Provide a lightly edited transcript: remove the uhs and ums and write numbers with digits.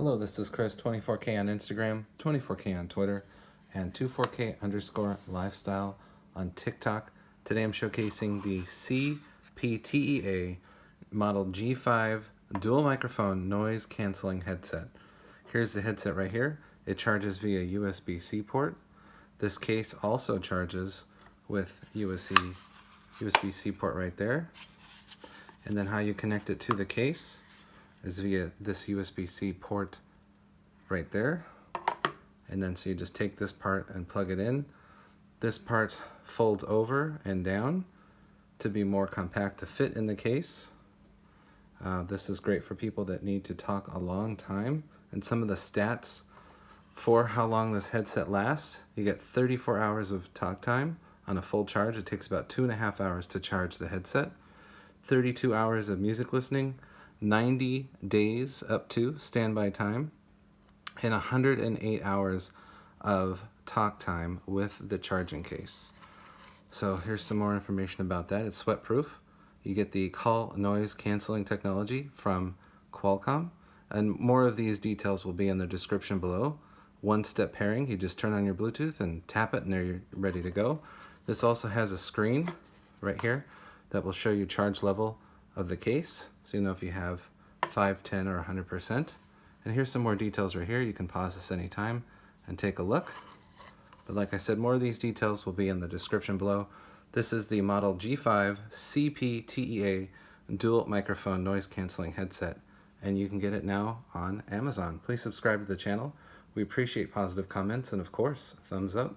Hello, this is Chris, 24K on Instagram, 24K on Twitter, and 24K_lifestyle on TikTok. Today I'm showcasing the CPTEA Model G5 dual microphone noise canceling headset. Here's the headset right here. It charges via USB-C port. This case also charges with USB-C port right there. And then how you connect it to the case is via this USB-C port right there. And then so you just take this part and plug it in. This part folds over and down to be more compact to fit in the case. This is great for people that need to talk a long time. And some of the stats for how long this headset lasts: you get 34 hours of talk time on a full charge. It takes about 2.5 hours to charge the headset. 32 hours of music listening, 90 days up to standby time, and 108 hours of talk time with the charging case. So here's some more information about that. It's sweat proof. You get the call noise canceling technology from Qualcomm, and more of these details will be in the description below. One-step pairing, you just turn on your Bluetooth and tap it and there you're ready to go. This also has a screen right here that will show you charge level of the case, so you know if you have 5, 10, or 100%. And here's some more details right here. You can pause this anytime and take a look. But like I said, more of these details will be in the description below. This is the Model G5 CPTEA dual microphone noise canceling headset, and you can get it now on Amazon. Please subscribe to the channel. We appreciate positive comments and, of course, thumbs up.